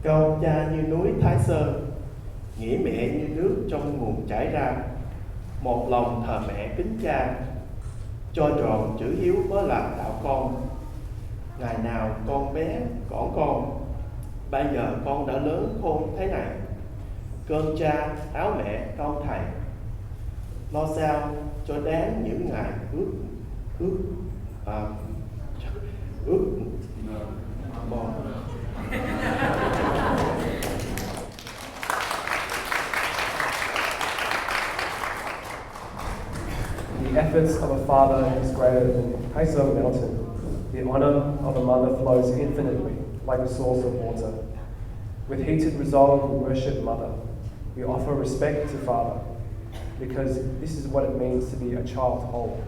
Câu cha như núi Thái Sơn, nghĩa mẹ như nước trong nguồn chảy ra. Một lòng thờ mẹ kính cha, cho tròn chữ hiếu mới làm đạo con. Ngày nào con bé cõng con, bây giờ con đã lớn khôn thế này. Cơm cha, áo mẹ, cơm thầy, lo sao cho đáng những ngày ước mong. The efforts of a father is greater than Cat Thao mountain. The honour of a mother flows infinitely, like a source of water. With heated resolve, we worship mother. We offer respect to father, because this is what it means to be a child whole.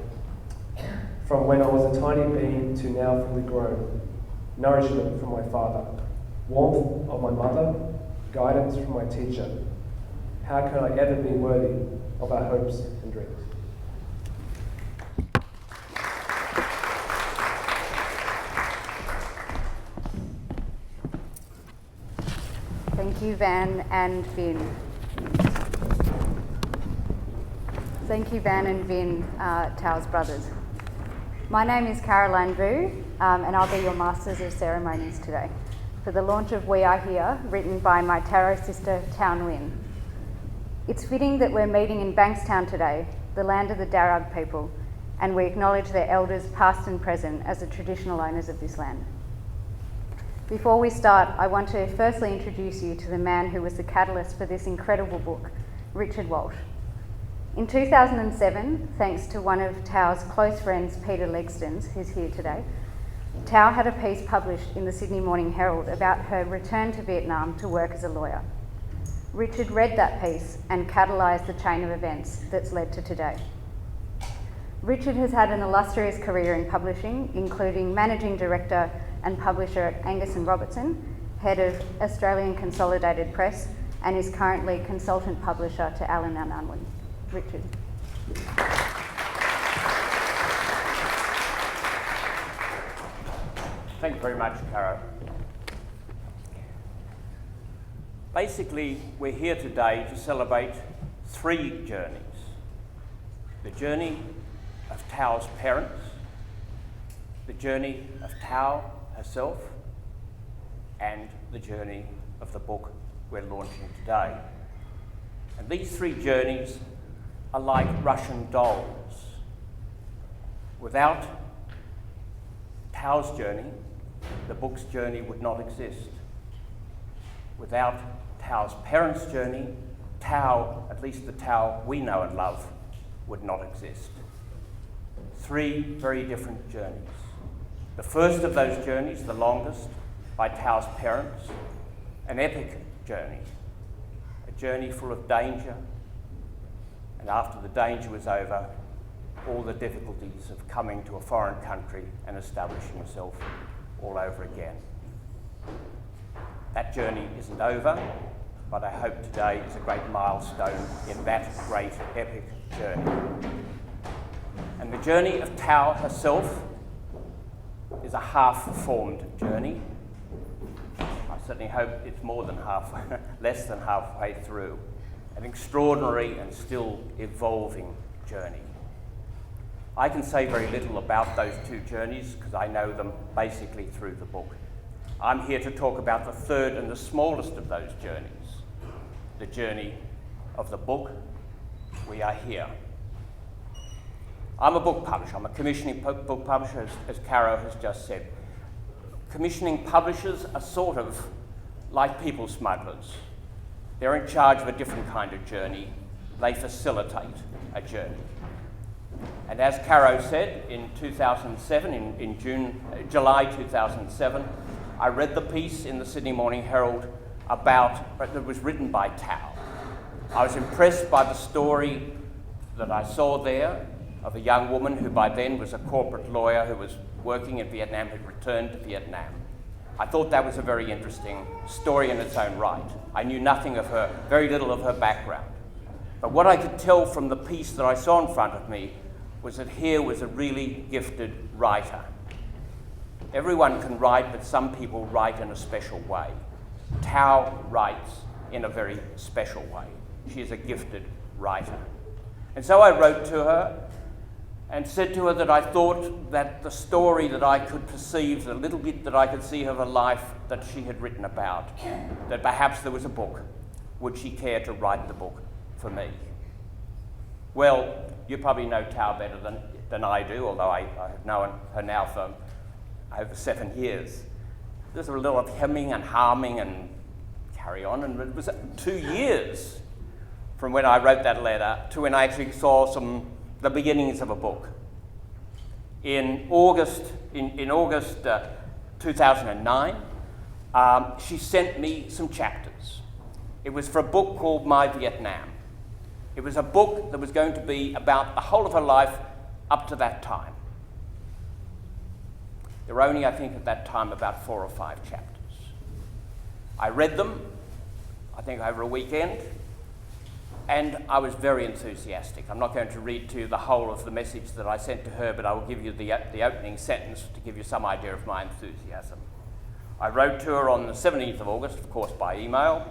From when I was a tiny being to now fully grown, nourishment from my father, warmth of my mother, guidance from my teacher. How can I ever be worthy of our hopes and dreams? Thank you, Van and Vin. Thank you, Van and Vin, Thao's brothers. My name is Caroline Vu, and I'll be your Masters of Ceremonies today for the launch of We Are Here, written by my Taro sister, Thao Nguyen. It's fitting that we're meeting in Bankstown today, the land of the Darug people, and we acknowledge their elders past and present as the traditional owners of this land. Before we start, I want to firstly introduce you to the man who was the catalyst for this incredible book, Richard Walsh. In 2007, thanks to one of Thao's close friends, Peter Legstons, who's here today, Thao had a piece published in the Sydney Morning Herald about her return to Vietnam to work as a lawyer. Richard read that piece and catalysed the chain of events that's led to today. Richard has had an illustrious career in publishing, including managing director and publisher at Angus and Robertson, head of Australian Consolidated Press, and is currently consultant publisher to Allen & Unwin. Richard. Thank you very much, Caro. Basically, we're here today to celebrate three journeys. The journey of Thao's parents, the journey of Thao herself, and the journey of the book we're launching today. And these three journeys are like Russian dolls. Without Thao's journey, the book's journey would not exist. Without Thao's parents' journey, Thao, at least the Thao we know and love, would not exist. Three very different journeys. The first of those journeys, the longest, by Thao's parents, an epic journey, a journey full of danger, and after the danger was over, all the difficulties of coming to a foreign country and establishing yourself all over again. That journey isn't over, but I hope today is a great milestone in that great epic journey. And the journey of Thao herself is a half-formed journey. I certainly hope it's more than half, less than halfway through. An extraordinary and still evolving journey. I can say very little about those two journeys because I know them basically through the book. I'm here to talk about the third and the smallest of those journeys, the journey of the book, We Are Here. I'm a book publisher. I'm a commissioning book publisher, as Caro has just said. Commissioning publishers are sort of like people smugglers. They're in charge of a different kind of journey. They facilitate a journey. And as Caro said, in 2007, in July 2007, I read the piece in the Sydney Morning Herald that was written by Thao. I was impressed by the story that I saw there of a young woman who by then was a corporate lawyer who was working in Vietnam, had returned to Vietnam. I thought that was a very interesting story in its own right. I knew nothing of her, very little of her background. But what I could tell from the piece that I saw in front of me was that here was a really gifted writer. Everyone can write, but some people write in a special way. Thao writes in a very special way. She is a gifted writer. And so I wrote to her and said to her that I thought that the story that I could perceive, the little bit that I could see of her life that she had written about, that perhaps there was a book. Would she care to write the book for me? Well, you probably know Thao better than I do, although I have known her now for over 7 years. There's a little of hemming and harming and carry on, and it was 2 years from when I wrote that letter to when I actually saw the beginnings of a book. In August 2009, she sent me some chapters. It was for a book called My Vietnam. It was a book that was going to be about the whole of her life up to that time. There were only, I think, at that time about 4 or 5 chapters. I read them, I think over a weekend, and I was very enthusiastic. I'm not going to read to you the whole of the message that I sent to her, but I will give you the opening sentence to give you some idea of my enthusiasm. I wrote to her on the 17th of August, of course by email.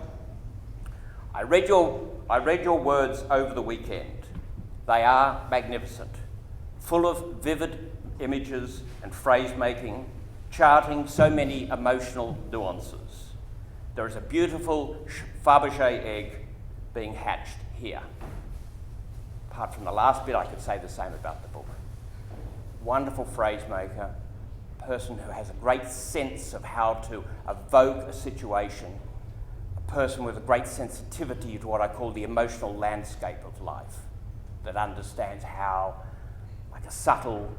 I read your words over the weekend. They are magnificent, full of vivid images and phrase making, charting so many emotional nuances. There is a beautiful Fabergé egg being hatched here. Apart from the last bit, I could say the same about the book. Wonderful phrase maker, a person who has a great sense of how to evoke a situation, a person with a great sensitivity to what I call the emotional landscape of life, that understands how, like a subtle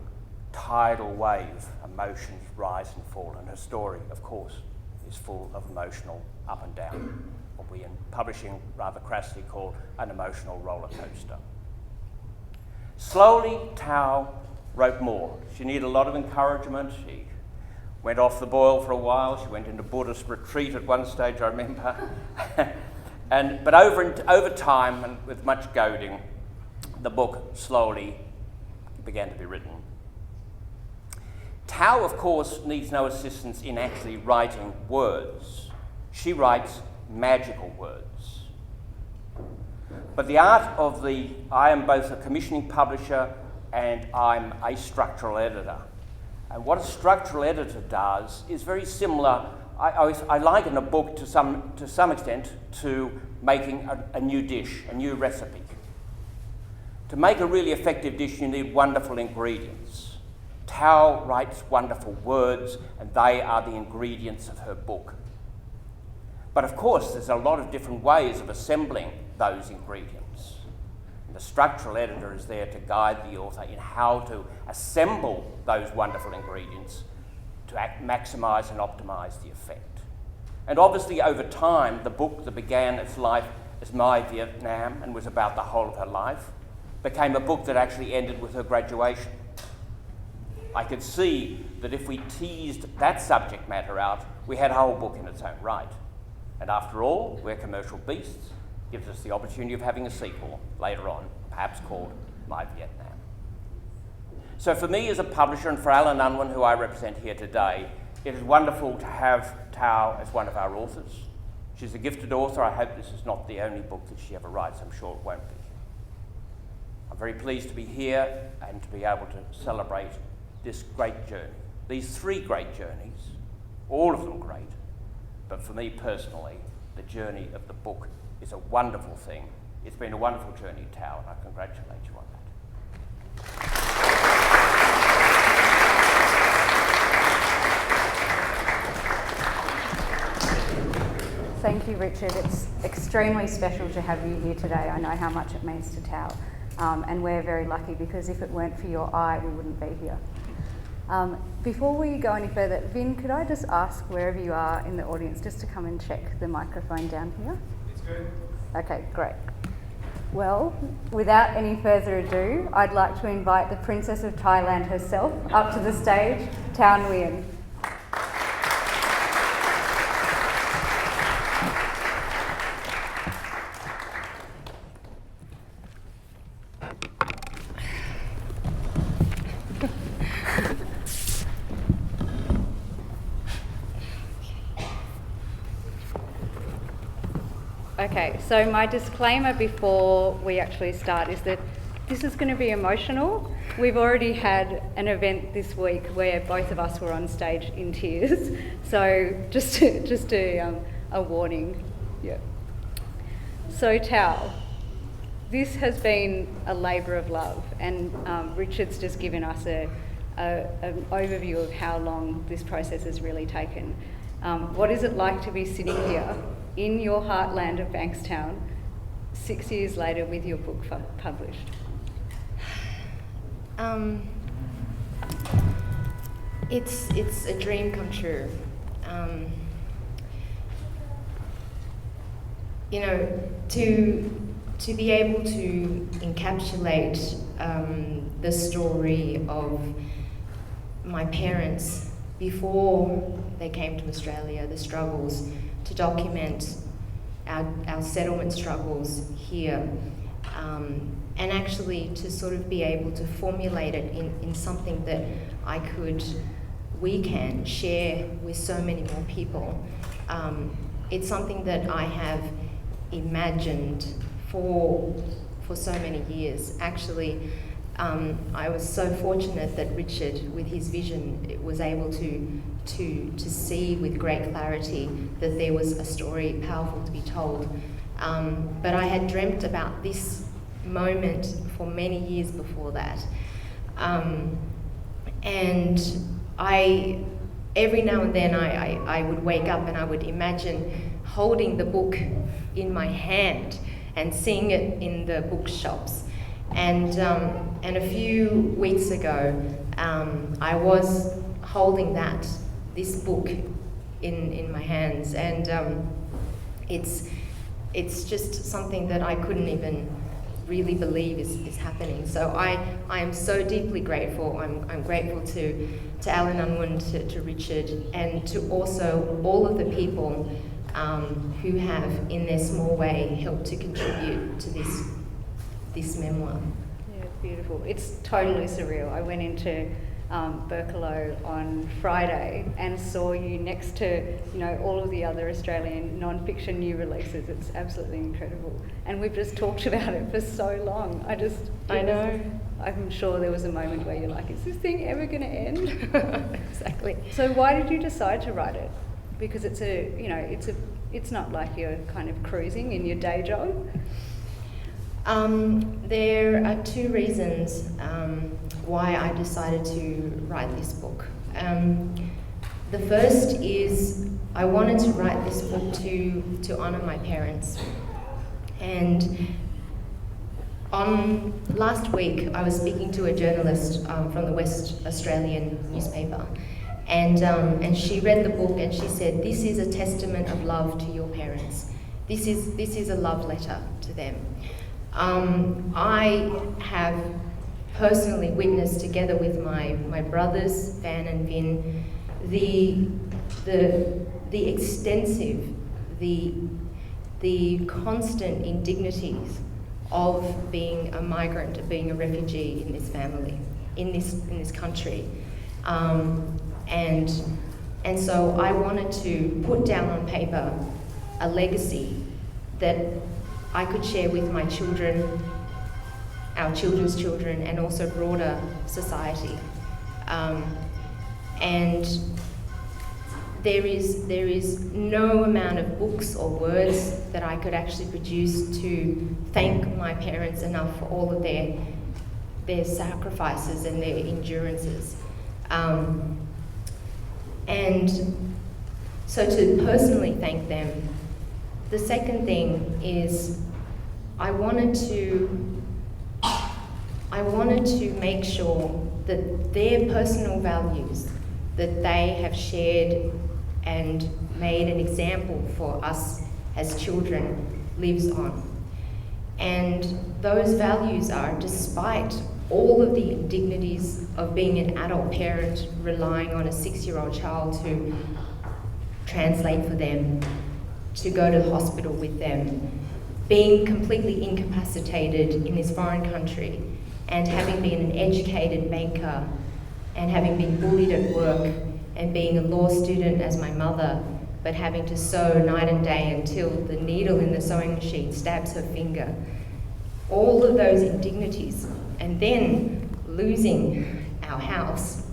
tidal wave, emotions rise and fall, and her story, of course, is full of emotional up and down, what we in publishing rather crassly call an emotional roller coaster. Slowly, Thao wrote more. She needed a lot of encouragement. She went off the boil for a while. She went into Buddhist retreat at one stage, I remember. But over time, and with much goading, the book slowly began to be written. Thao, of course, needs no assistance in actually writing words. She writes magical words. But the art of I am both a commissioning publisher and I'm a structural editor. And what a structural editor does is very similar. I liken a book to some extent to making a new dish, a new recipe. To make a really effective dish, you need wonderful ingredients. Thao writes wonderful words, and they are the ingredients of her book. But of course, there's a lot of different ways of assembling those ingredients. And the structural editor is there to guide the author in how to assemble those wonderful ingredients to maximise and optimise the effect. And obviously, over time, the book that began its life as My Vietnam and was about the whole of her life became a book that actually ended with her graduation. I could see that if we teased that subject matter out, we had a whole book in its own right. And after all, We're Commercial Beasts gives us the opportunity of having a sequel later on, perhaps called My Vietnam. So for me as a publisher, and for Alan Unwin, who I represent here today, it is wonderful to have Thao as one of our authors. She's a gifted author. I hope this is not the only book that she ever writes. I'm sure it won't be. I'm very pleased to be here and to be able to celebrate this great journey. These 3 great journeys, all of them great, but for me personally, the journey of the book is a wonderful thing. It's been a wonderful journey, Thao, and I congratulate you on that. Thank you, Richard. It's extremely special to have you here today. I know how much it means to Thao, and we're very lucky because if it weren't for your eye, we wouldn't be here. Before we go any further, Vin, could I just ask wherever you are in the audience just to come and check the microphone down here? It's good. Okay, great. Well, without any further ado, I'd like to invite the Princess of Thailand herself up to the stage, Thao Nguyen. Okay, so my disclaimer before we actually start is that this is going to be emotional. We've already had an event this week where both of us were on stage in tears, so just a warning. Yeah. So Thao, this has been a labour of love, and Richard's just given us an overview of how long this process has really taken. What is it like to be sitting here in your heartland of Bankstown 6 years later with your book published? It's a dream come true. To be able to encapsulate the story of my parents before they came to Australia, the struggles, to document our settlement struggles here, and actually to sort of be able to formulate it in something that we can share with so many more people. It's something that I have imagined for so many years. Actually, I was so fortunate that Richard, with his vision, was able to see with great clarity that there was a story powerful to be told. But I had dreamt about this moment for many years before that. And every now and then I would wake up and I would imagine holding the book in my hand and seeing it in the bookshops. And a few weeks ago, I was holding this book in my hands, and it's just something that I couldn't even really believe is happening. So I am so deeply grateful. I'm grateful to Alan Unwin, to Richard, and to also all of the people who have, in their small way, helped to contribute to this memoir. Yeah, beautiful. It's totally surreal. I went into Berkelo on Friday and saw you next to all of the other Australian non-fiction new releases. It's absolutely incredible, and we've just talked about it for so long. I know. I'm sure there was a moment where you're like, is this thing ever going to end? Exactly. So why did you decide to write it? Because it's not like you're kind of cruising in your day job. There are two reasons why I decided to write this book. The first is I wanted to write this book to honour my parents. And last week I was speaking to a journalist from the West Australian newspaper, and she read the book and she said, "This is a testament of love to your parents. This is a love letter to them." I have personally witnessed, together with my brothers, Van and Vin, the extensive, the constant indignities of being a migrant, of being a refugee in this family, in this country. And so I wanted to put down on paper a legacy that I could share with my children, our children's children, and also broader society. And there is no amount of books or words that I could actually produce to thank my parents enough for all of their sacrifices and their endurances. And so to personally thank them. The second thing is I wanted to make sure that their personal values that they have shared and made an example for us as children lives on. And those values are, despite all of the indignities of being an adult parent relying on a 6-year-old child to translate for them, to go to the hospital with them, being completely incapacitated in this foreign country, and having been an educated banker, and having been bullied at work, and being a law student as my mother, but having to sew night and day until the needle in the sewing machine stabs her finger. All of those indignities, and then losing our house,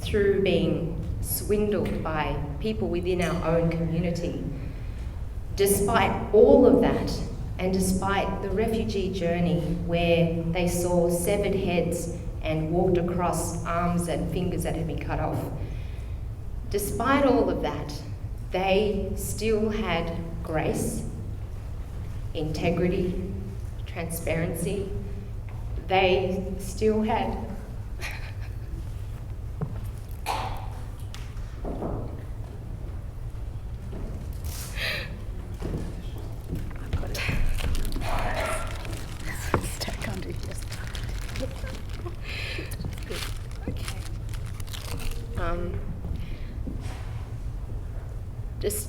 through being swindled by people within our own community. Despite all of that, and despite the refugee journey where they saw severed heads and walked across arms and fingers that had been cut off, despite all of that, they still had grace, integrity, transparency. They still had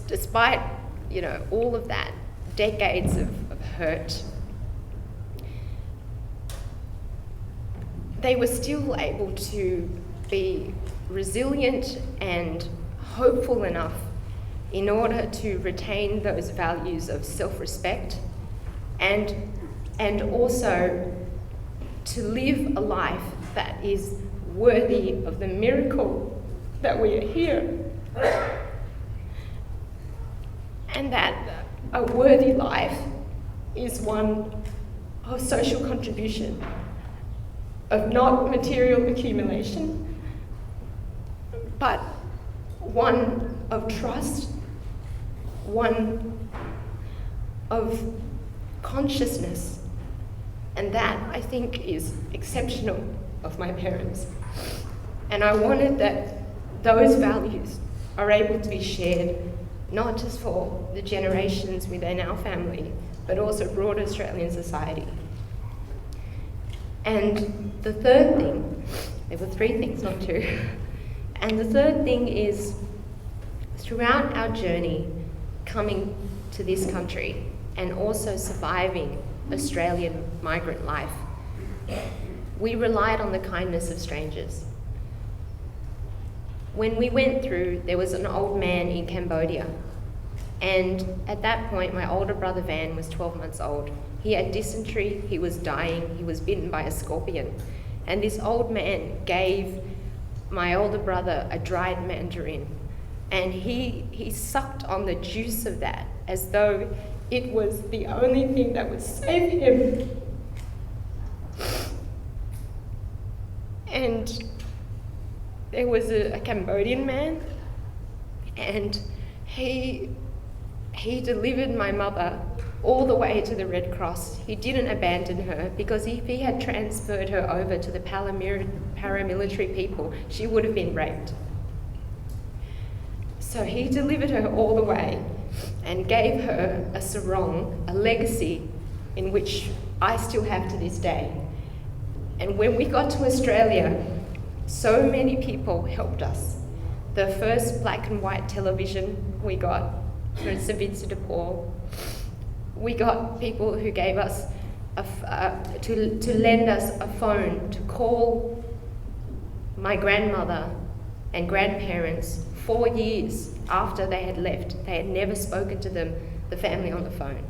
despite all of that, decades of hurt, they were still able to be resilient and hopeful enough in order to retain those values of self-respect and also to live a life that is worthy of the miracle that we are here. And that a worthy life is one of social contribution, of not material accumulation, but one of trust, one of consciousness. And that, I think, is exceptional of my parents. And I wanted that those values are able to be shared, not just for the generations within our family, but also broader Australian society. And the third thing, there were three things, not two. And the third thing is, throughout our journey coming to this country and also surviving Australian migrant life, we relied on the kindness of strangers. When we went through, there was an old man in Cambodia. And at that point, my older brother Van was 12 months old. He had dysentery, he was dying, he was bitten by a scorpion. And this old man gave my older brother a dried mandarin. And he sucked on the juice of that as though it was the only thing that would save him. And there was a Cambodian man, and he delivered my mother all the way to the Red Cross. He didn't abandon her, because if he had transferred her over to the paramilitary people, she would have been raped. So he delivered her all the way and gave her a sarong, a legacy in which I still have to this day. And when we got to Australia, so many people helped us. The first black and white television we got from St Vincent de Paul. We got people who gave us to lend us a phone to call my grandmother and grandparents 4 years after they had left. They had never spoken to them, the family, on the phone.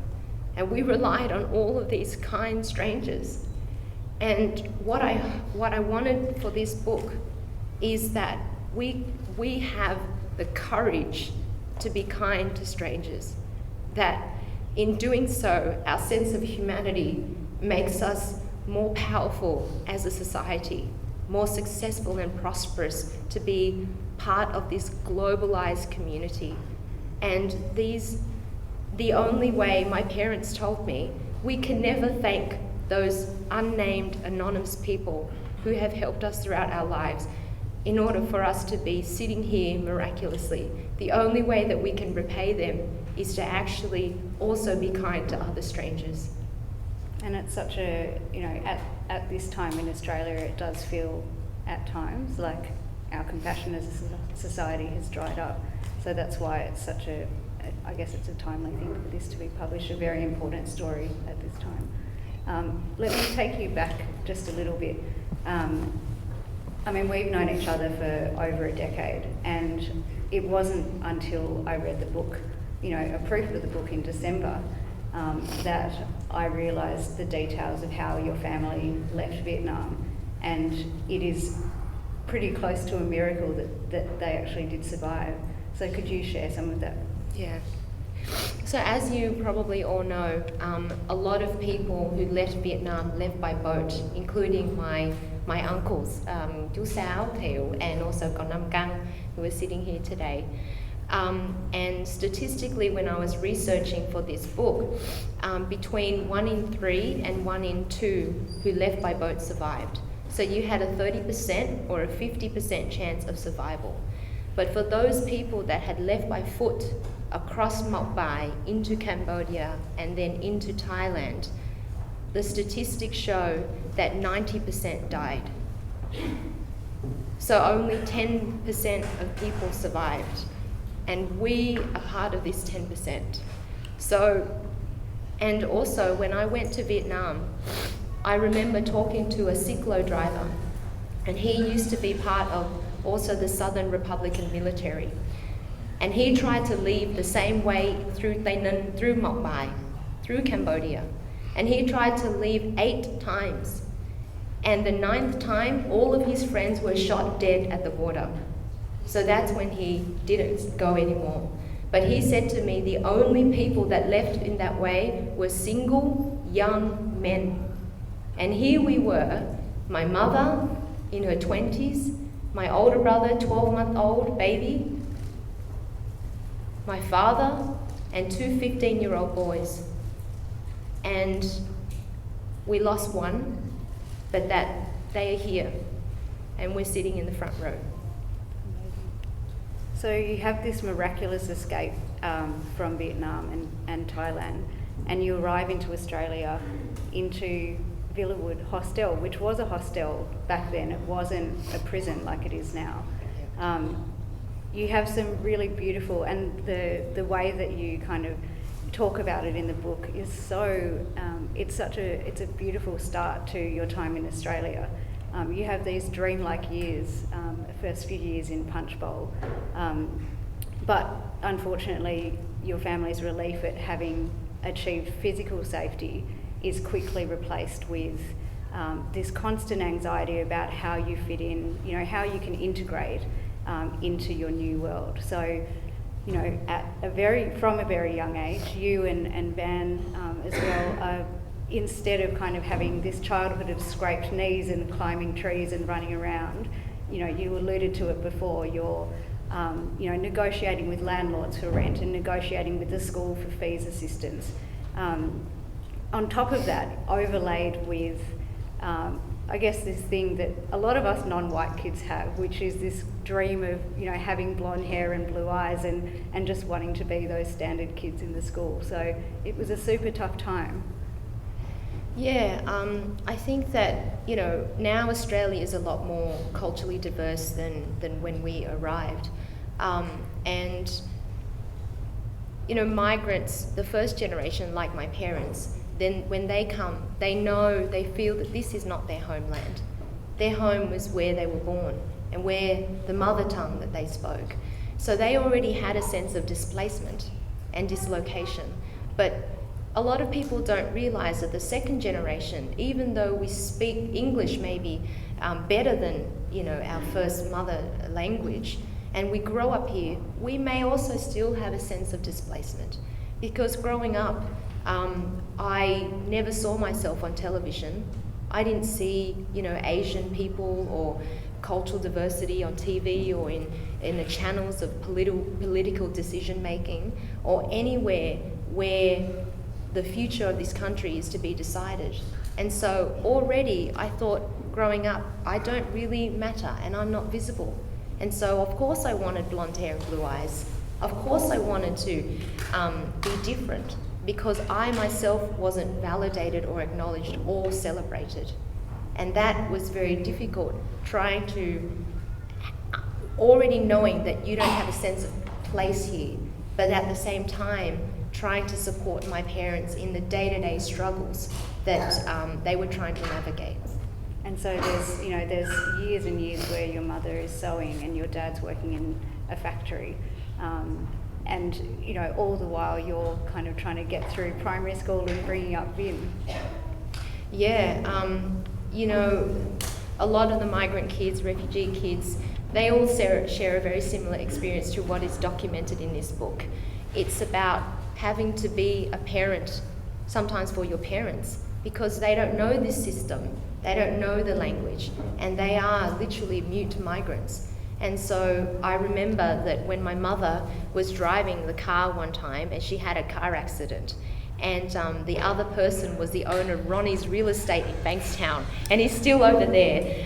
And we relied on all of these kind strangers. And what I wanted for this book is that we have the courage to be kind to strangers. That in doing so, our sense of humanity makes us more powerful as a society, more successful and prosperous to be part of this globalized community. And the only way, my parents told me, we can never thank those unnamed, anonymous people who have helped us throughout our lives in order for us to be sitting here miraculously. The only way that we can repay them is to actually also be kind to other strangers. And it's such a, at this time in Australia, it does feel at times like our compassion as a society has dried up. So that's why it's such I guess it's a timely thing for this to be published, a very important story at this time. Let me take you back just a little bit. We've known each other for over a decade, and it wasn't until I read the book, a proof of the book in December, that I realised the details of how your family left Vietnam. And it is pretty close to a miracle that they actually did survive. So could you share some of that? Yeah. So as you probably all know, a lot of people who left Vietnam left by boat, including my uncles, chú Sao, Thiệu, and also con Nam Căng, who are sitting here today. And statistically, when I was researching for this book, between 1 in 3 and 1 in 2 who left by boat survived. So you had a 30% or a 50% chance of survival. But for those people that had left by foot across Mộc Bài into Cambodia and then into Thailand, the statistics show that 90% died. So only 10% of people survived. And we are part of this 10%. So, and also when I went to Vietnam, I remember talking to a Ciclo driver, and he used to be part of also the Southern Republican military. And he tried to leave the same way through Tây Ninh, through Mộc Bài, through Cambodia. And he tried to leave 8 times. And the 9th time, all of his friends were shot dead at the border. So that's when he didn't go anymore. But he said to me, the only people that left in that way were single, young men. And here we were, my mother in her 20s, my older brother, 12-month-old baby, my father, and 2 15-year-old boys. And we lost one, but that they are here, and we're sitting in the front row. So you have this miraculous escape from Vietnam and Thailand, and you arrive into Australia, into Villawood Hostel, which was a hostel back then. It wasn't a prison like it is now. You have some really beautiful, and the way that you kind of talk about it in the book is so, it's a beautiful start to your time in Australia. You have these dreamlike years, first few years in Punch Bowl, but unfortunately your family's relief at having achieved physical safety is quickly replaced with this constant anxiety about how you fit in, how you can integrate into your new world. So, from a very young age, you and Van as well, instead of kind of having this childhood of scraped knees and climbing trees and running around, you alluded to it before, you're negotiating with landlords for rent and negotiating with the school for fees assistance. On top of that, overlaid with, I guess, this thing that a lot of us non-white kids have, which is this dream of, having blonde hair and blue eyes and just wanting to be those standard kids in the school. So it was a super tough time. Yeah, I think that, now Australia is a lot more culturally diverse than when we arrived. And migrants, the first generation, like my parents, then when they come, they feel that this is not their homeland. Their home was where they were born and where the mother tongue that they spoke. So they already had a sense of displacement and dislocation. But a lot of people don't realise that the second generation, even though we speak English maybe better than our first mother language, and we grow up here, we may also still have a sense of displacement. Because growing up, I never saw myself on television. I didn't see, Asian people or cultural diversity on TV or in the channels of political decision making or anywhere where the future of this country is to be decided. And so already I thought, growing up, I don't really matter and I'm not visible. And so of course I wanted blonde hair and blue eyes. Of course I wanted to be different, because I myself wasn't validated or acknowledged or celebrated. And that was very difficult, trying to, already knowing that you don't have a sense of place here, but at the same time, trying to support my parents in the day-to-day struggles that they were trying to navigate. And so there's years and years where your mother is sewing and your dad's working in a factory. And, you know, all the while you're kind of trying to get through primary school and bringing up Vin. Yeah, you know, a lot of the migrant kids, refugee kids, they all share a very similar experience to what is documented in this book. It's about having to be a parent, sometimes for your parents, because they don't know this system, they don't know the language, and they are literally mute migrants. And so I remember that when my mother was driving the car one time and she had a car accident, and the other person was the owner of Ronnie's real estate in Bankstown, and he's still over there.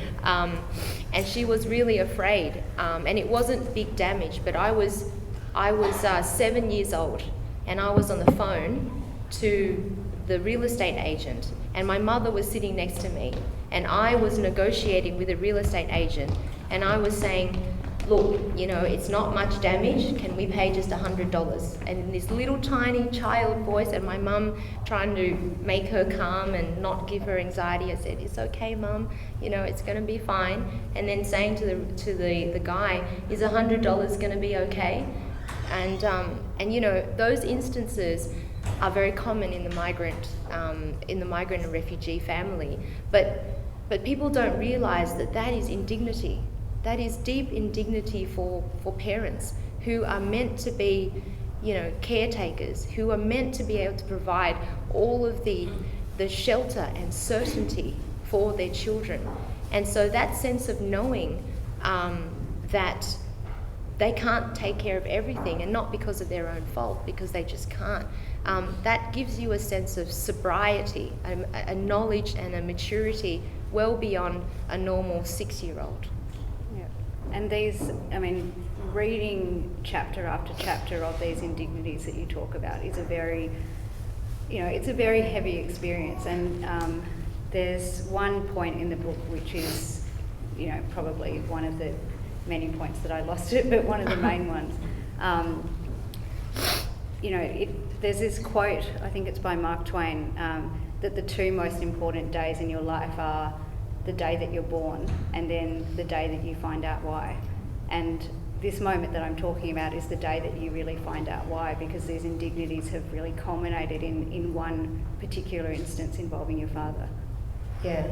And she was really afraid, and it wasn't big damage, but I was 7 years old, and I was on the phone to the real estate agent, and my mother was sitting next to me, and I was negotiating with a real estate agent, and I was saying, look, you know, it's not much damage, can we pay just $100? And in this little tiny child voice, and my mum trying to make her calm and not give her anxiety, I said, it's okay, Mum, you know, it's going to be fine. And then saying to the guy, is $100 going to be okay? And you know, those instances are very common in the migrant and refugee family, but people don't realise that that is indignity. That is deep indignity for parents who are meant to be, you know, caretakers, who are meant to be able to provide all of the shelter and certainty for their children. And so that sense of knowing that they can't take care of everything, and not because of their own fault, because they just can't, that gives you a sense of sobriety, a knowledge and a maturity well beyond a normal 6-year-old. And these, I mean, reading chapter after chapter of these indignities that you talk about is a very, you know, it's a very heavy experience. And there's one point in the book which is, you know, probably one of the many points that I lost it, but one of the main ones. You know, there's this quote, I think it's by Mark Twain, that the two most important days in your life are the day that you're born and then the day that you find out why. And this moment that I'm talking about is the day that you really find out why, because these indignities have really culminated in one particular instance involving your father. Yeah.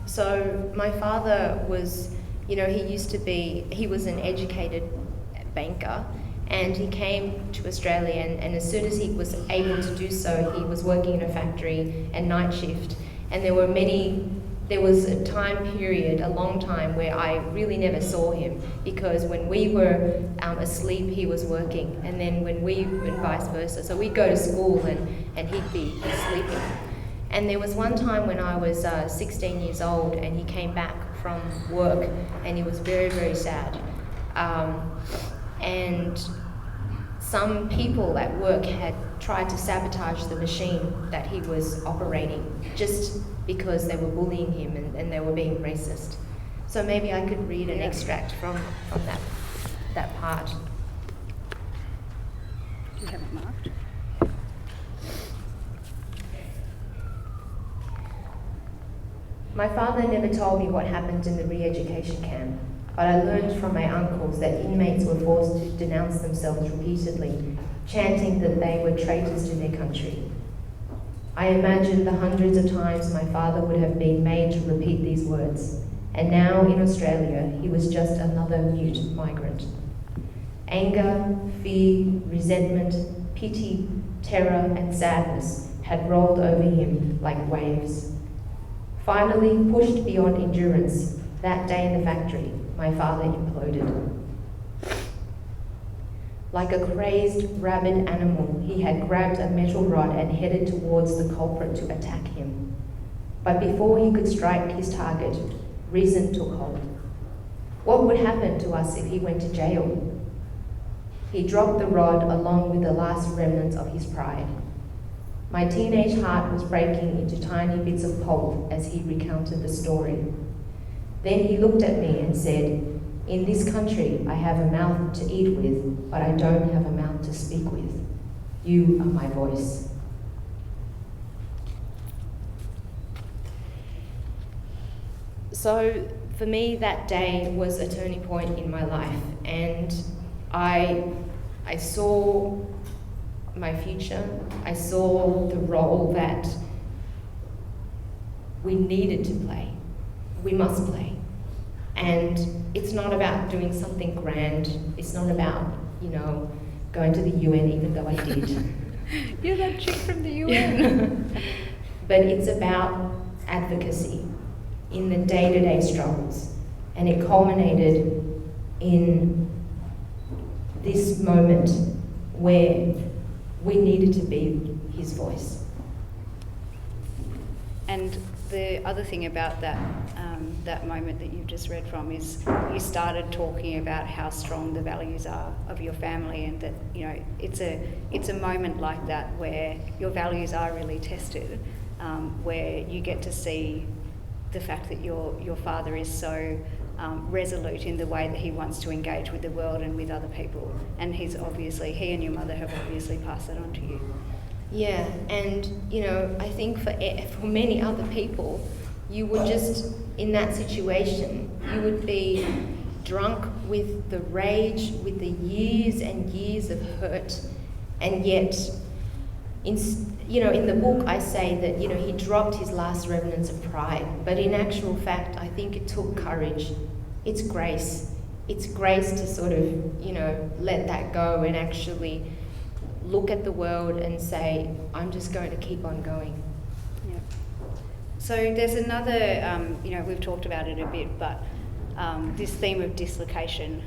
So my father was, you know, he was an educated banker, and he came to Australia, and as soon as he was able to do so, he was working in a factory and night shift. And there was a time period, a long time, where I really never saw him, because when we were asleep, he was working, and then when and vice versa. So we'd go to school and he'd be sleeping. And there was one time when I was 16 years old, and he came back from work, and he was very, very sad. And some people at work had tried to sabotage the machine that he was operating, just because they were bullying him and they were being racist. So maybe I could read an extract from that part. Do you have it marked? My father never told me what happened in the re-education camp, but I learned from my uncles that inmates were forced to denounce themselves repeatedly, chanting that they were traitors to their country. I imagined the hundreds of times my father would have been made to repeat these words, and now in Australia he was just another mute migrant. Anger, fear, resentment, pity, terror, and sadness had rolled over him like waves. Finally, pushed beyond endurance, that day in the factory, my father imploded. Like a crazed, rabid animal, he had grabbed a metal rod and headed towards the culprit to attack him. But before he could strike his target, reason took hold. What would happen to us if he went to jail? He dropped the rod along with the last remnants of his pride. My teenage heart was breaking into tiny bits of pulp as he recounted the story. Then he looked at me and said, "In this country, I have a mouth to eat with, but I don't have a mouth to speak with. You are my voice." So for me, that day was a turning point in my life, and I saw my future. I saw the role that we needed to play. We must play. And it's not about doing something grand. It's not about, going to the UN, even though I did. You're that chick from the UN. But it's about advocacy in the day-to-day struggles. And it culminated in this moment where we needed to be his voice. And the other thing about that moment that you've just read from is you started talking about how strong the values are of your family, and that it's a moment like that where your values are really tested, where you get to see the fact that your father is so resolute in the way that he wants to engage with the world and with other people, and he and your mother have obviously passed that on to you. Yeah, and I think for many other people, you would just, in that situation, you would be drunk with the rage, with the years and years of hurt, and yet, in the book I say that he dropped his last remnants of pride, but in actual fact, I think it took courage. It's grace. It's grace to sort of let that go and actually look at the world and say, I'm just going to keep on going. Yeah. So there's another, we've talked about it a bit, but this theme of dislocation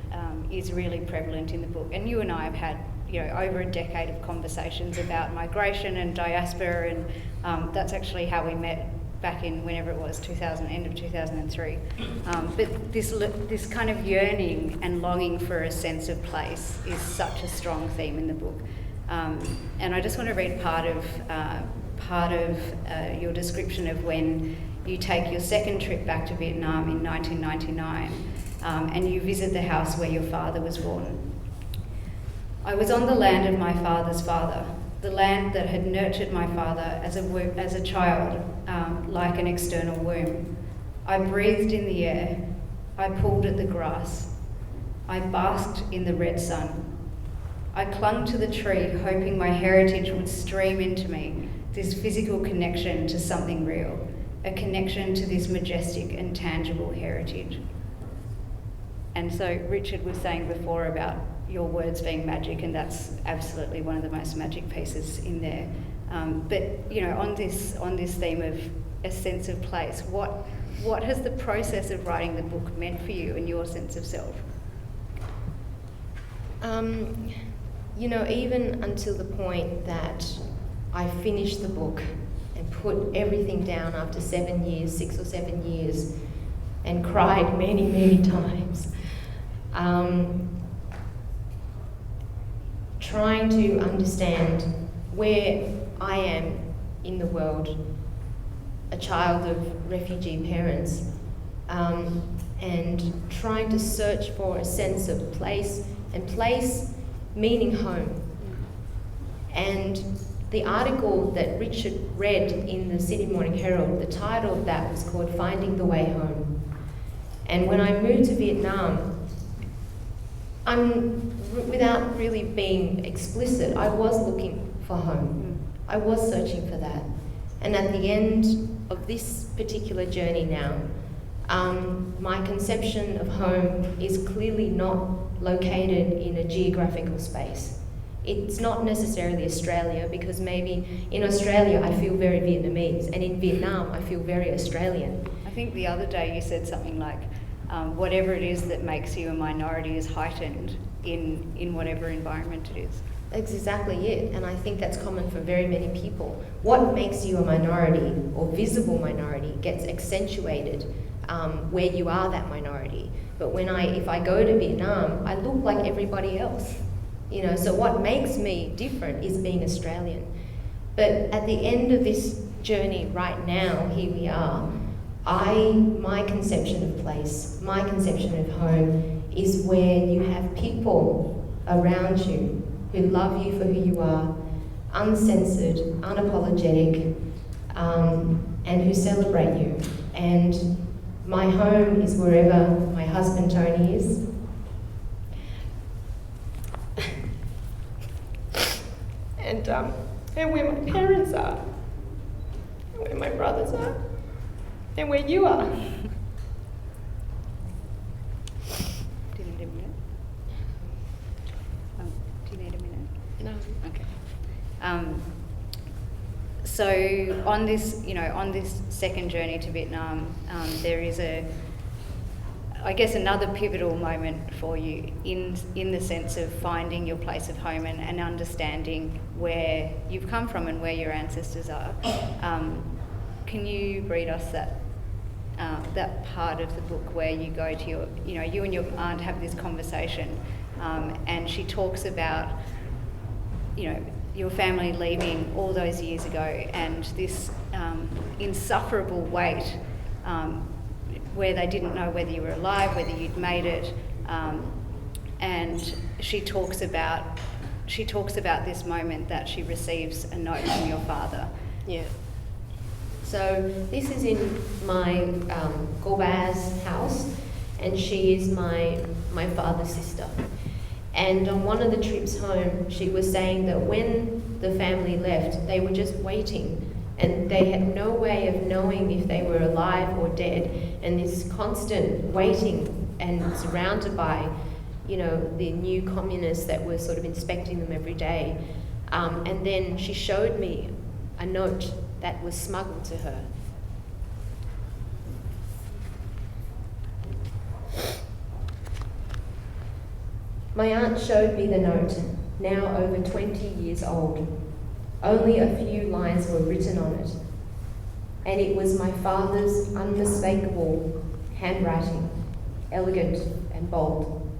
is really prevalent in the book. And you and I have had, over a decade of conversations about migration and diaspora, and that's actually how we met back in whenever it was, end of 2003. But this kind of yearning and longing for a sense of place is such a strong theme in the book. And I just want to read part of your description of when you take your second trip back to Vietnam in 1999, and you visit the house where your father was born. I was on the land of my father's father, the land that had nurtured my father as a child, like an external womb. I breathed in the air. I pulled at the grass. I basked in the red sun. I clung to the tree, hoping my heritage would stream into me, this physical connection to something real, a connection to this majestic and tangible heritage. And so Richard was saying before about your words being magic, and that's absolutely one of the most magic pieces in there. But on this theme of a sense of place, what has the process of writing the book meant for you and your sense of self? Even until the point that I finished the book and put everything down after 6 or 7 years, and cried many, many times, trying to understand where I am in the world, a child of refugee parents, and trying to search for a sense of place, and place meaning home. And the article that Richard read in the Sydney Morning Herald, the title of that was called Finding the Way Home. And when I moved to Vietnam, without really being explicit, I was looking for home. I was searching for that. And at the end of this particular journey now, my conception of home is clearly not located in a geographical space. It's not necessarily Australia, because maybe in Australia I feel very Vietnamese, and in Vietnam I feel very Australian. I think the other day you said something like, whatever it is that makes you a minority is heightened in whatever environment it is. That's exactly it, and I think that's common for very many people. What makes you a minority, or visible minority, gets accentuated where you are that minority. But if I go to Vietnam, I look like everybody else. So what makes me different is being Australian. But at the end of this journey right now, here we are, my conception of place, my conception of home is where you have people around you who love you for who you are, uncensored, unapologetic, and who celebrate you. And My home is wherever my husband Tony is. And where my parents are, and where my brothers are, and where you are. Do you need a minute? Do you need a minute? No. Okay. So on this, on this second journey to Vietnam, there is I guess another pivotal moment for you in the sense of finding your place of home and understanding where you've come from and where your ancestors are. Can you read us that part of the book where you go to you and your aunt have this conversation, and she talks about, your family leaving all those years ago and this insufferable weight, where they didn't know whether you were alive, whether you'd made it, and she talks about this moment that she receives a note from your father. Yeah. So this is in my Gorbaz house, and she is my father's sister. And on one of the trips home, she was saying that when the family left, they were just waiting, and they had no way of knowing if they were alive or dead. And this constant waiting, and surrounded by, the new communists that were sort of inspecting them every day. And then she showed me a note that was smuggled to her. My aunt showed me the note, now over 20 years old. Only a few lines were written on it, and it was my father's unmistakable handwriting, elegant and bold.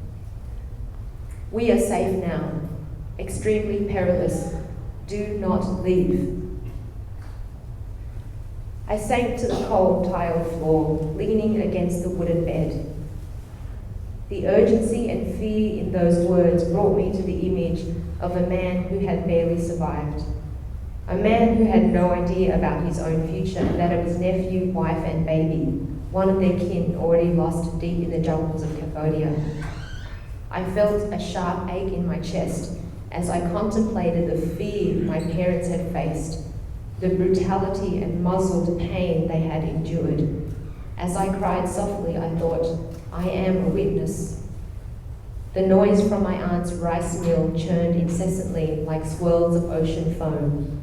We are safe now, extremely perilous. Do not leave. I sank to the cold tiled floor, leaning against the wooden bed. The urgency and fear in those words brought me to the image of a man who had barely survived. A man who had no idea about his own future and that of his nephew, wife and baby, one of their kin already lost deep in the jungles of Cambodia. I felt a sharp ache in my chest as I contemplated the fear my parents had faced, the brutality and muzzled pain they had endured. As I cried softly, I thought, I am a witness. The noise from my aunt's rice mill churned incessantly like swirls of ocean foam.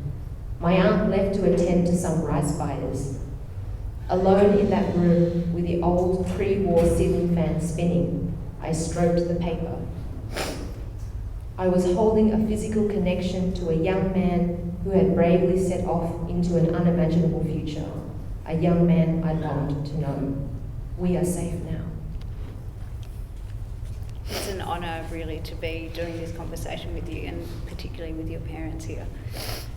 My aunt left to attend to some rice buyers. Alone in that room with the old pre-war ceiling fan spinning, I stroked the paper. I was holding a physical connection to a young man who had bravely set off into an unimaginable future, a young man I longed to know. We are safe now. It's an honour, really, to be doing this conversation with you, and particularly with your parents here.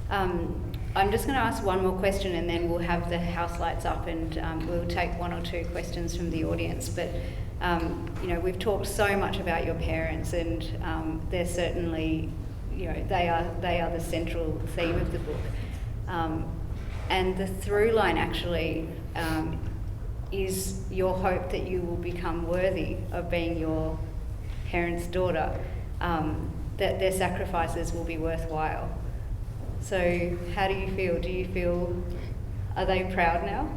I'm just going to ask one more question, and then we'll have the house lights up, and we'll take one or two questions from the audience. But we've talked so much about your parents, and they're certainly, they are the central theme of the book. And the through line actually is your hope that you will become worthy of being your parents' daughter, that their sacrifices will be worthwhile. So how do you feel? Are they proud now?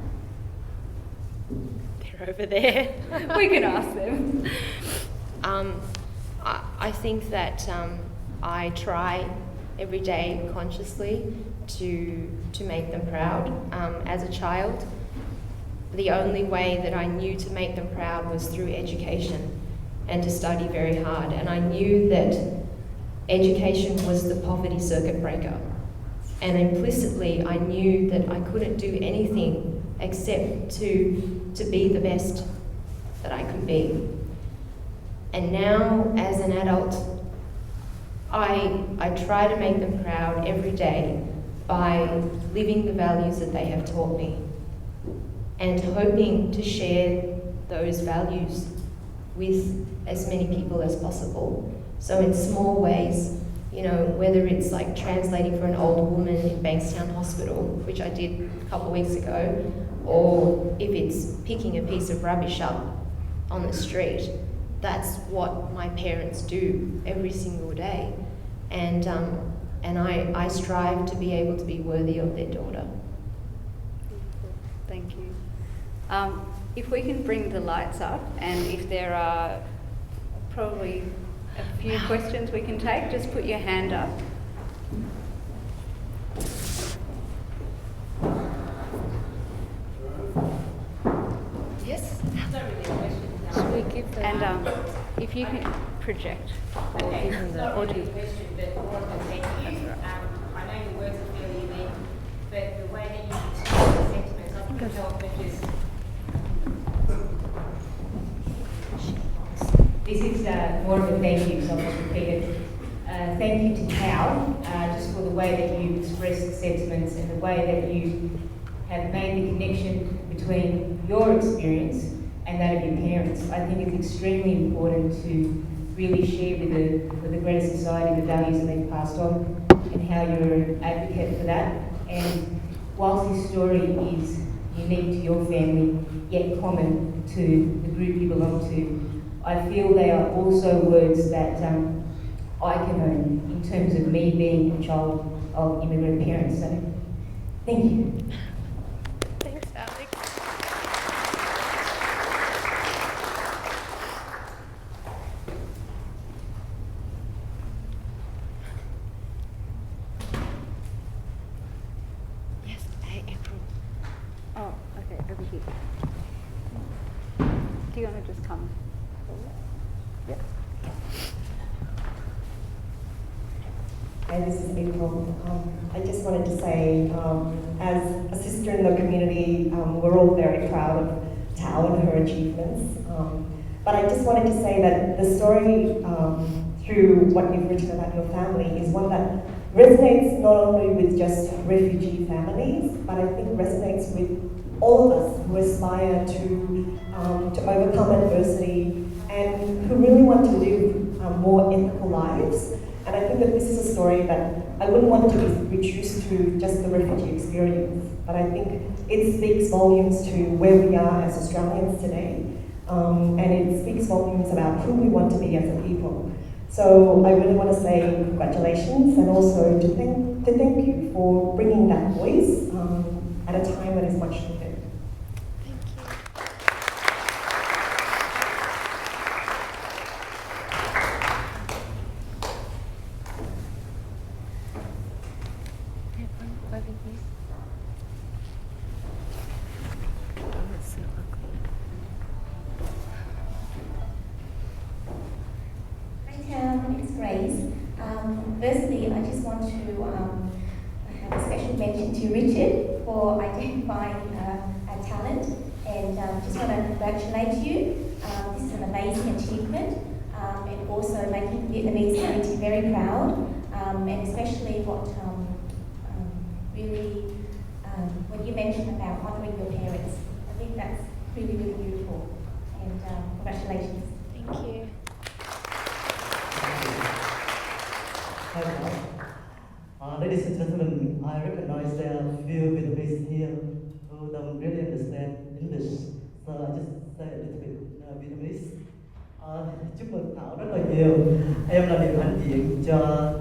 They're over there. We can ask them. I think that I try every day consciously to make them proud. As a child, the only way that I knew to make them proud was through education and to study very hard. And I knew that education was the poverty circuit breaker. And implicitly, I knew that I couldn't do anything except to be the best that I could be. And now, as an adult, I try to make them proud every day by living the values that they have taught me and hoping to share those values with as many people as possible. So in small ways, whether it's like translating for an old woman in Bankstown Hospital, which I did a couple of weeks ago, or if it's picking a piece of rubbish up on the street. That's what my parents do every single day, and I strive to be able to be worthy of their daughter. Thank you. If we can bring the lights up, and if there are probably a few questions we can take, just put your hand up. Yes? Should we give them? And if you can project, or give them the Not really audio. a question, but more of a thank you. I know your words are fairly unique, but the way that you express the sentiments, I think help because this is more of a thank you, so I'll just repeat it. Thank you to Thao, just for the way that you express the sentiments and the way that you have made the connection between your experience and that of your parents. I think it's extremely important to really share with the greater society the values that they've passed on and how you're an advocate for that. And whilst this story is unique to your family, yet common to the group you belong to, I feel they are also words that I can own in terms of me being a child of immigrant parents. So, thank you. Thanks, Alex. Yes, hey, April. Oh, okay, over here. Do you want to just come forward? Yep. Hi, this is April. I just wanted to say, as a sister in the community, we're all very proud of Thao and her achievements. But I just wanted to say that the story through what you've written about your family is one that resonates not only with just refugee families, but I think resonates with all of us who aspire to overcome adversity and who really want to live more ethical lives. And I think that this is a story that I wouldn't want to be reduced to just the refugee experience, but I think it speaks volumes to where we are as Australians today, and it speaks volumes about who we want to be as a people. So I really want to say congratulations, and also to thank you for bringing that voice at a time that is much needed. Firstly, I just want to have a special mention to Richard for identifying our talent, and just want to congratulate you. This is an amazing achievement, and also making the Vietnamese community very proud, and especially what really when you mentioned about honouring your parents. I think that's really, really beautiful, and congratulations. Thank you. Ladies and gentlemen, I recognize there are few Vietnamese here who don't really understand English, so I just say a little bit Vietnamese. Chúc mừng Thảo rất là nhiều. Em là điểm hãnh diện cho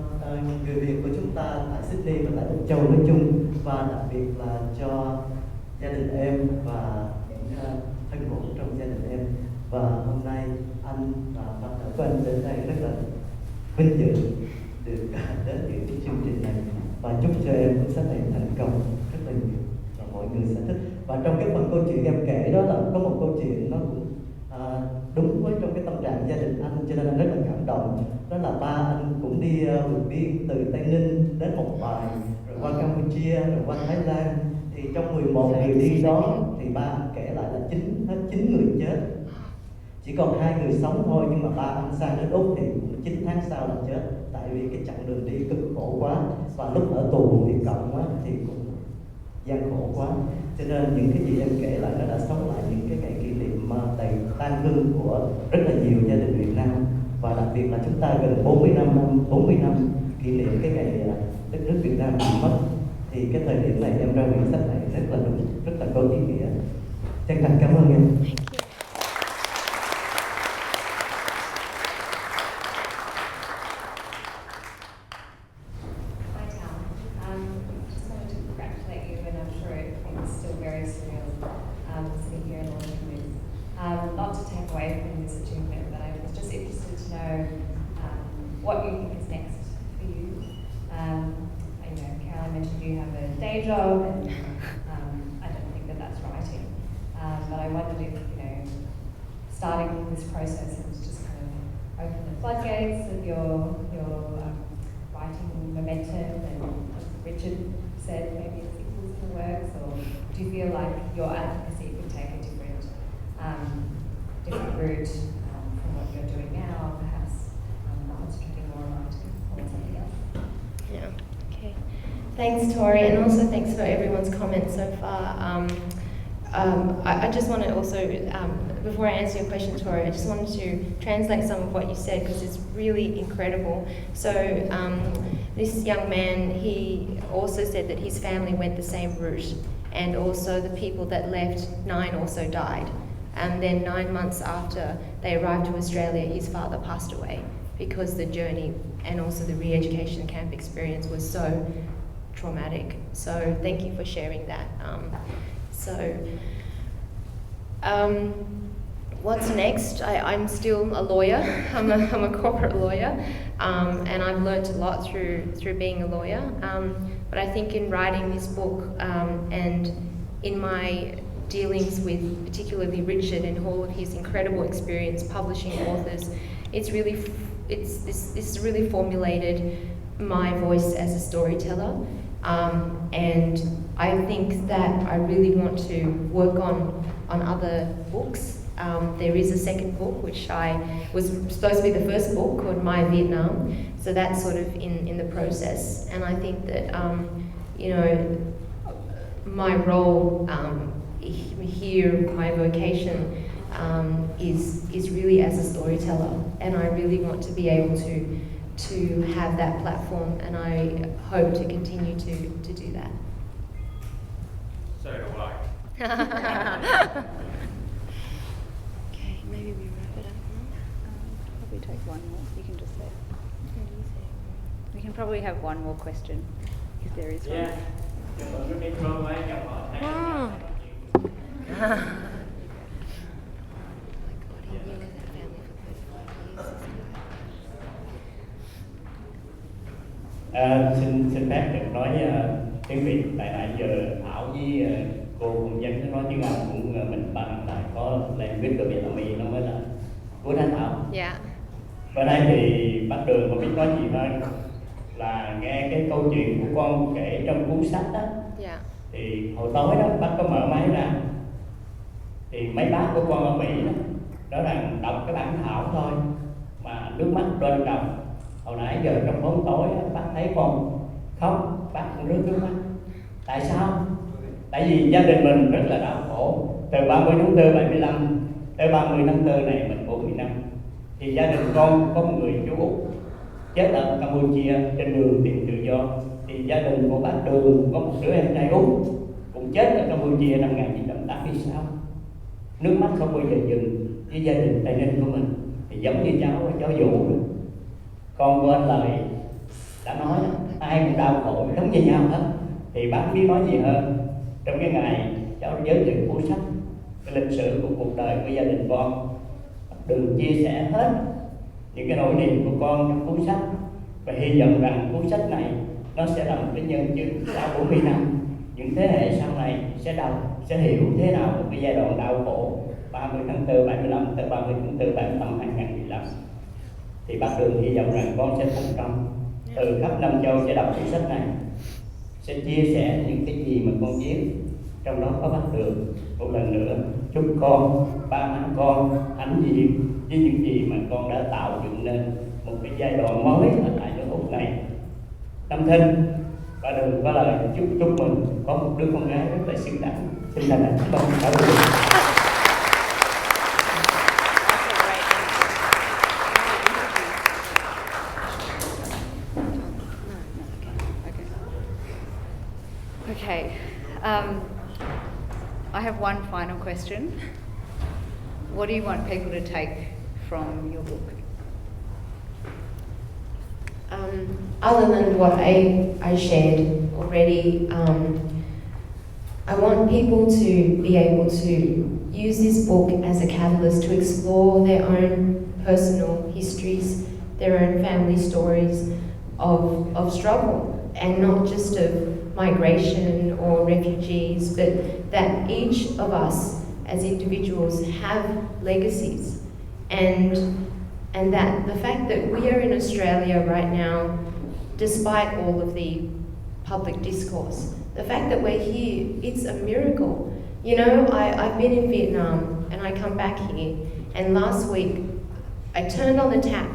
người Việt của chúng ta tại Sydney và tại Úc Châu nói chung, và đặc biệt là cho gia đình em và những thân hữu trong gia đình em. Và hôm nay anh và partner của anh đến đây rất là vinh dự được đến dự cái chương trình này, và chúc cho em cuốn sách này thành công rất là nhiều và mọi người sẽ thích. Và trong cái phần câu chuyện em kể đó là có một câu chuyện nó cũng đúng với trong cái tâm trạng gia đình anh, cho nên anh rất là cảm động. Đó là ba anh cũng đi vượt biên từ Tây Ninh đến Một Bài, rồi qua Campuchia, rồi qua Thái Lan. Thì trong 11 người đi đó thì ba anh kể lại là hết 9 người chết, chỉ còn 2 người sống thôi. Nhưng mà ba anh sang đến Úc thì cũng 9 tháng sau là chết, tại vì cái chặng đường đi cực khổ quá, và lúc ở tù Việt Cộng thì cũng gian khổ quá. Cho nên những cái gì em kể lại nó đã sống lại những cái ngày kỷ niệm đầy tang thương của rất là nhiều gia đình Việt Nam, và đặc biệt là chúng ta gần 40 năm kỷ niệm cái ngày đất nước Việt Nam bị mất. Thì cái thời điểm này em ra quyển sách này rất là đúng, rất là có ý nghĩa. Chân thành cảm ơn em. Thank you. Hi, Tal. Just wanted to congratulate you, and I'm sure it's still very surreal sitting here in London with. Not to take away from this achievement, but I was just interested to know what you think is next for you. I know Caroline mentioned you have a day job, and I don't think that that's writing. But I wondered if, starting this process has just kind of opened the floodgates of your writing momentum, and as Richard said, maybe it's equals in the works, or do you feel like your advocacy could take a different route from what you're doing now, perhaps concentrating more on writing or something else? Yeah, okay. Thanks, Tori, and also thanks for everyone's comments so far. I just want to also, before I answer your question, Tori, I just wanted to translate some of what you said because it's really incredible. So this young man, he also said that his family went the same route, and also the people that left, 9 also died. And then 9 months after they arrived to Australia, his father passed away because the journey and also the re-education camp experience was so traumatic. So thank you for sharing that. What's next? I'm still a lawyer. I'm a corporate lawyer, and I've learnt a lot through being a lawyer. But I think in writing this book and in my dealings with particularly Richard and all of his incredible experience publishing authors, this really formulated my voice as a storyteller. And I think that I really want to work on other books. There is a second book which was supposed to be the first book called My Vietnam, so that's sort of in the process. And I think that my role here, my vocation is really as a storyteller, and I really want to be able to have that platform, and I hope to continue to do that. So do I. Okay, maybe we wrap it up now. Probably take one more. You can just say. We can probably have one more question, if there is one. Xin phép được nói tiếng Việt, tại nãy giờ Thảo với cô cùng dân nó nói tiếng Anh cũng mình 3 năm lại có lên viết được Vietnamese nó mới là cuối tháng Thảo. Dạ. Bữa nay thì bác Đường không biết nói gì hơn là nghe cái câu chuyện của con kể trong cuốn sách đó. Dạ. Thì hồi tối đó bác có mở máy ra thì mấy bác của con ở Mỹ đó nói rằng đọc cái bản thảo thôi mà nước mắt rơi ròng. Hồi nãy giờ trong bóng tối bác thấy con khóc, bác cũng rớt nước mắt. Tại sao? Tại vì gia đình mình rất là đau khổ. Từ 30 tháng 4 75 tới 30 tháng 4 này mình 40 năm. Thì gia đình con có một người chú Úc chết ở Campuchia trên đường tìm tự do. Thì gia đình của bác Đường có một đứa em trai Úc cũng chết ở Campuchia năm 1986. Nước mắt không bao giờ dừng với gia đình Tây Ninh của mình. Thì giống như cháu Vũ, con của anh Lợi đã nói ai cũng đau khổ giống như nhau hết. Thì bác biết nói gì hơn. Trong cái ngày cháu giới thiệu cuốn sách cái lịch sử của cuộc đời của gia đình con, Đường chia sẻ hết những cái nỗi niềm của con trong cuốn sách, và hy vọng rằng cuốn sách này nó sẽ là một cái nhân chứng sau 40 năm những thế hệ sau này sẽ đọc, sẽ hiểu thế nào một cái giai đoạn đau khổ 30 tháng 4 75 tới 30 tháng 4 75 2015. Thì bác Đường hy vọng rằng con sẽ thành công, từ khắp Nam Châu sẽ đọc cuốn sách này, sẽ chia sẻ những cái gì mà con viết, trong đó có bác Đường. Một lần nữa chúc con, ba má con hãnh diện với những gì mà con đã tạo dựng nên một cái giai đoạn mới ở tại nước Úc này. Tâm Thinh và Đường có lời chúc mình có một đứa con gái rất là xứng đáng. Xin thành thật cảm ơn. Okay. I have one final question. What do you want people to take from your book? Other than what I shared already, I want people to be able to use this book as a catalyst to explore their own personal histories, their own family stories of struggle, and not just of migration or refugees, but that each of us as individuals have legacies, and that the fact that we are in Australia right now, despite all of the public discourse, the fact that we're here, it's a miracle. You know, I've been in Vietnam and I come back here, and last week I turned on the tap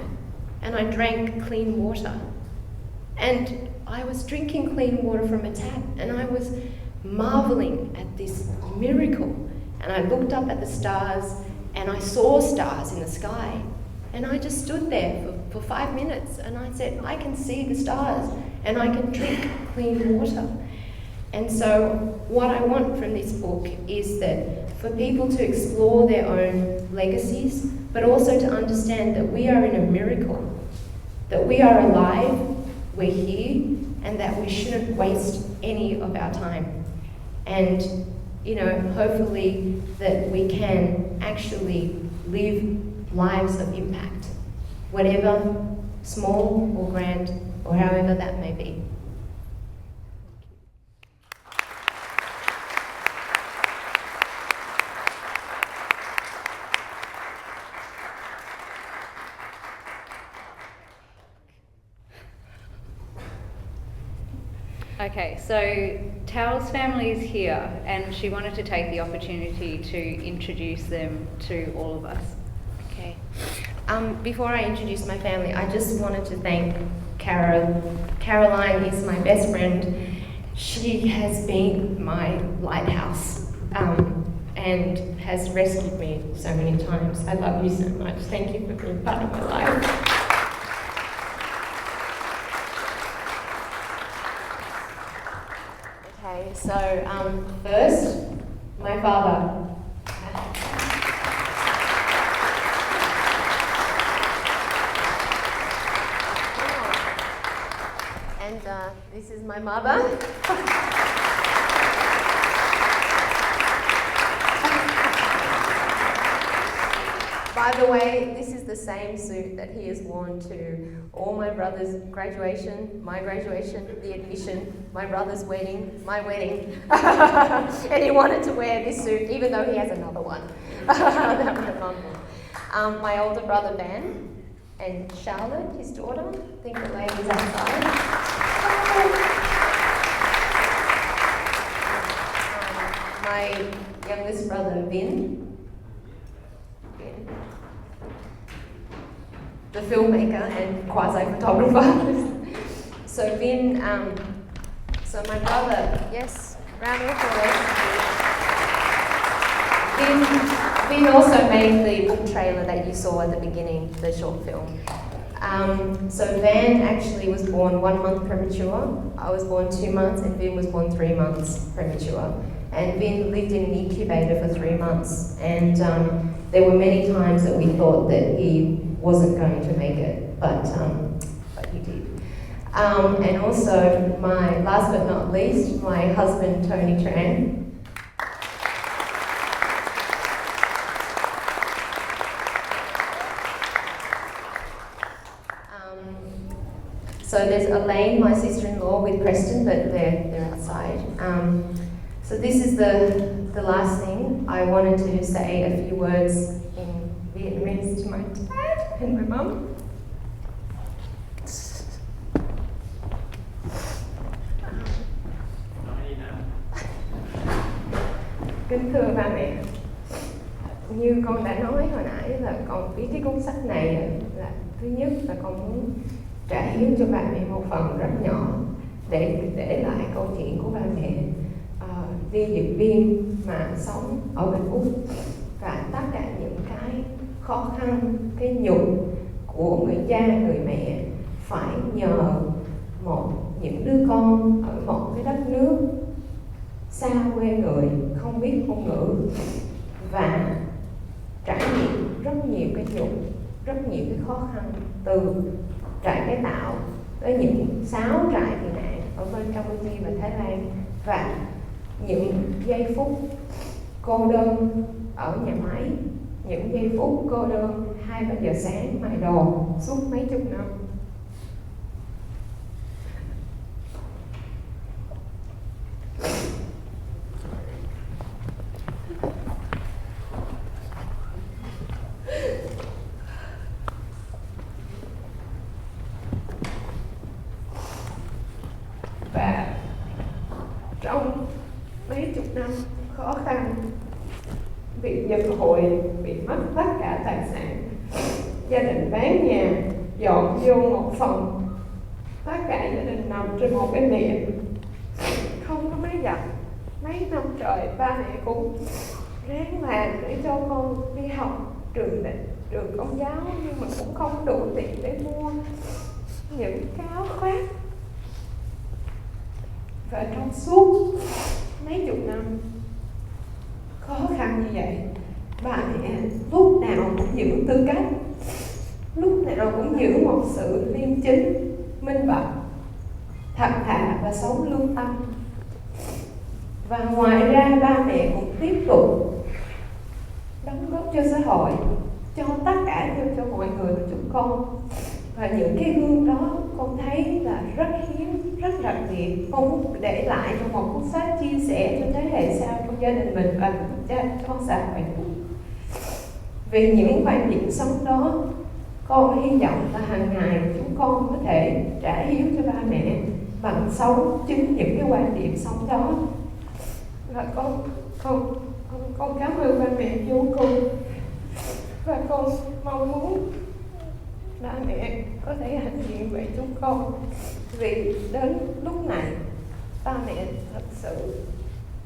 and I drank clean water. And I was drinking clean water from a tap, and I was marveling at this miracle. And I looked up at the stars, and I saw stars in the sky. And I just stood there for 5 minutes, and I said, I can see the stars, and I can drink clean water. And so what I want from this book is that for people to explore their own legacies, but also to understand that we are in a miracle, that we are alive, we're here, and that we shouldn't waste any of our time. And, you know, hopefully that we can actually live lives of impact, whatever, small or grand, or however that may be. Okay, so Thao's family is here, and she wanted to take the opportunity to introduce them to all of us. Okay. Before I introduce my family, I just wanted to thank Caroline is my best friend. She has been my lighthouse and has rescued me so many times. I love you so much. Thank you for being part of my life. Okay, so first, my father. And this is my mother. By the way, this is the same suit that he has worn to all my brother's graduation, my graduation, the admission, my brother's wedding, my wedding. And he wanted to wear this suit, even though he has another one. That my mum wore. My older brother, Van, and Charlotte, his daughter. I think the lady's outside. My youngest brother, Vin. The filmmaker and quasi-photographer. So Vin, so my brother, yes, round of applause. Vin also made the book trailer that you saw at the beginning, the short film. So Van actually was born 1 month premature. I was born 2 months, and Vin was born 3 months premature. And Vin lived in an incubator for 3 months. And there were many times that we thought that he wasn't going to make it, but he did. And also, my last but not least, my husband, Tony Tran. So there's Elaine, my sister-in-law, with Preston, but they're outside. So this is the last thing. I wanted to say a few words in Vietnamese to my dad and my mum. Kính thưa ba mẹ, như con đã nói hồi nãy là con viết cái cuốn sách này là thứ nhất là con muốn trả hiến cho ba mẹ một phần rất nhỏ để lại câu chuyện của ba mẹ đi diễn viên mà sống ở Bình Úc, và tất cả những cái khó khăn, cái nhục của người cha, người mẹ phải nhờ những đứa con ở một cái đất nước xa quê người, không biết ngôn ngữ và trải nghiệm rất nhiều cái nhục, rất nhiều cái khó khăn từ trại cải tạo tới những 6 trại tị nạn ở bên Campuchia và Thái Lan, và những giây phút cô đơn ở nhà máy, những giây phút cô đơn 2-3 giờ sáng mài đồ suốt mấy chục năm. Và trong mấy chục năm khó khăn, bị giật hụi, bị mất tất cả tài sản, gia đình bán nhà, dọn vô một phòng, tất cả gia đình nằm trên một cái nệm, không có máy giặt. Mấy năm trời ba mẹ cũng ráng làm để cho con đi học trường công giáo, nhưng mà cũng không đủ tiền để mua những cái áo khoác. Và trong suốt mấy chục năm khó khăn như vậy, bà mẹ lúc nào cũng giữ tư cách, lúc nào cũng giữ một sự liêm chính, minh bạch, thật thà và sống lương tâm. Và ngoài ra ba mẹ cũng tiếp tục đóng góp cho xã hội, cho tất cả cho mọi người và chúng con. Và những cái gương đó con thấy là rất hiếm, rất đặc biệt. Con muốn để lại trong một cuốn sách chia sẻ cho thế hệ sau trong gia đình mình và cho xã hội. Vì những quan điểm sống đó, con hy vọng là hàng ngày chúng con có thể trả hiếu cho ba mẹ bằng sống chính những cái quan điểm sống đó. Và con cảm ơn ba mẹ vô cùng, và con mong muốn ba mẹ có thể hãnh diện về chúng con, vì đến lúc này ba mẹ thật sự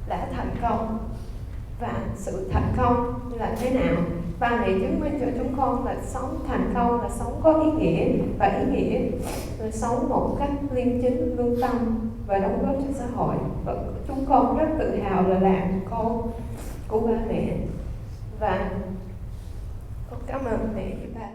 đã thành công. Và sự thành công là thế nào? Ba mẹ chứng minh cho chúng con là sống thành công là sống có ý nghĩa, và ý nghĩa là sống một cách liêm chính, lương tâm và đóng góp cho xã hội. Và chúng con rất tự hào là làm con của ba mẹ, và con cảm ơn mẹ và ba.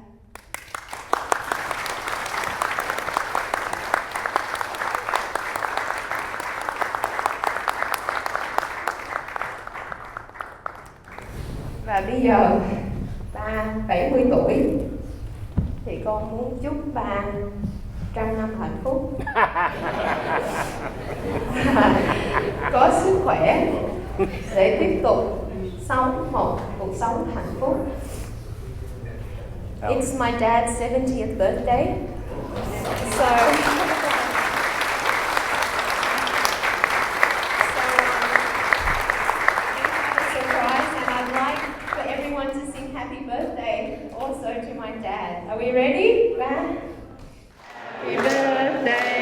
Và bây giờ ba 70 tuổi thì con muốn chúc ba 100 năm hạnh phúc, có sức khỏe để tiếp tục sống một cuộc sống hạnh phúc. It's my dad's 70th birthday, so to sing happy birthday also to my dad. Are we ready? Happy birthday